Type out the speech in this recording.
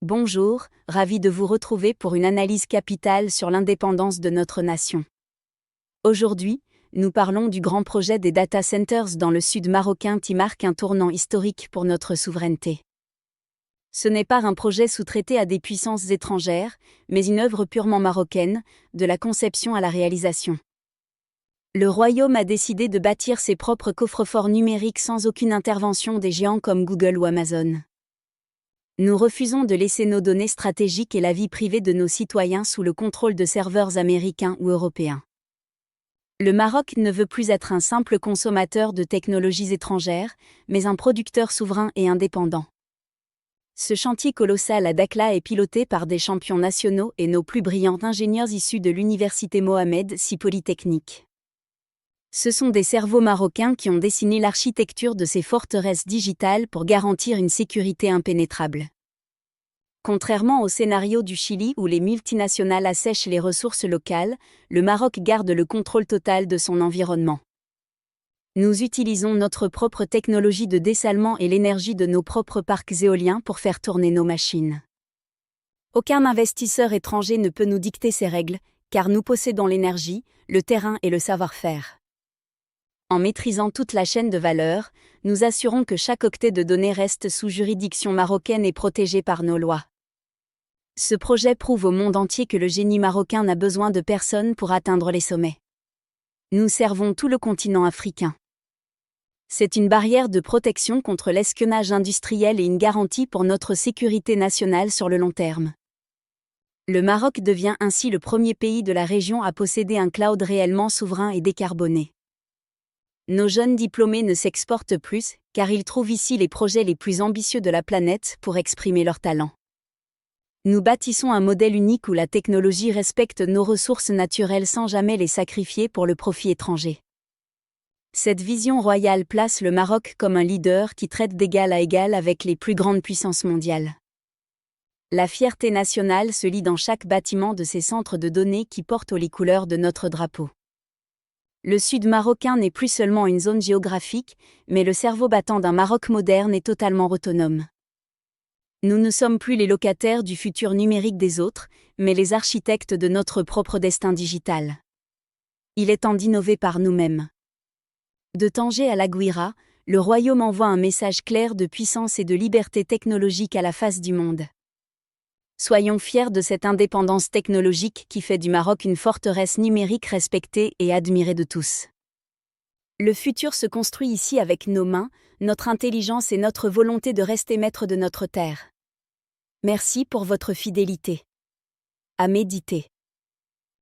Bonjour, ravi de vous retrouver pour une analyse capitale sur l'indépendance de notre nation. Aujourd'hui, nous parlons du grand projet des data centers dans le sud marocain qui marque un tournant historique pour notre souveraineté. Ce n'est pas un projet sous-traité à des puissances étrangères, mais une œuvre purement marocaine, de la conception à la réalisation. Le royaume a décidé de bâtir ses propres coffres-forts numériques sans aucune intervention des géants comme Google ou Amazon. Nous refusons de laisser nos données stratégiques et la vie privée de nos citoyens sous le contrôle de serveurs américains ou européens. Le Maroc ne veut plus être un simple consommateur de technologies étrangères, mais un producteur souverain et indépendant. Ce chantier colossal à Dakhla est piloté par des champions nationaux et nos plus brillants ingénieurs issus de l'université Mohamed VI Polytechnique. Ce sont des cerveaux marocains qui ont dessiné l'architecture de ces forteresses digitales pour garantir une sécurité impénétrable. Contrairement au scénario du Chili où les multinationales assèchent les ressources locales, le Maroc garde le contrôle total de son environnement. Nous utilisons notre propre technologie de dessalement et l'énergie de nos propres parcs éoliens pour faire tourner nos machines. Aucun investisseur étranger ne peut nous dicter ces règles, car nous possédons l'énergie, le terrain et le savoir-faire. En maîtrisant toute la chaîne de valeur, nous assurons que chaque octet de données reste sous juridiction marocaine et protégé par nos lois. Ce projet prouve au monde entier que le génie marocain n'a besoin de personne pour atteindre les sommets. Nous servons tout le continent africain. C'est une barrière de protection contre l'espionnage industriel et une garantie pour notre sécurité nationale sur le long terme. Le Maroc devient ainsi le premier pays de la région à posséder un cloud réellement souverain et décarboné. Nos jeunes diplômés ne s'exportent plus, car ils trouvent ici les projets les plus ambitieux de la planète pour exprimer leurs talents. Nous bâtissons un modèle unique où la technologie respecte nos ressources naturelles sans jamais les sacrifier pour le profit étranger. Cette vision royale place le Maroc comme un leader qui traite d'égal à égal avec les plus grandes puissances mondiales. La fierté nationale se lit dans chaque bâtiment de ces centres de données qui portent les couleurs de notre drapeau. Le sud marocain n'est plus seulement une zone géographique, mais le cerveau battant d'un Maroc moderne et totalement autonome. Nous ne sommes plus les locataires du futur numérique des autres, mais les architectes de notre propre destin digital. Il est temps d'innover par nous-mêmes. De Tanger à La Gouira, le royaume envoie un message clair de puissance et de liberté technologique à la face du monde. Soyons fiers de cette indépendance technologique qui fait du Maroc une forteresse numérique respectée et admirée de tous. Le futur se construit ici avec nos mains, notre intelligence et notre volonté de rester maître de notre terre. Merci pour votre fidélité. À méditer.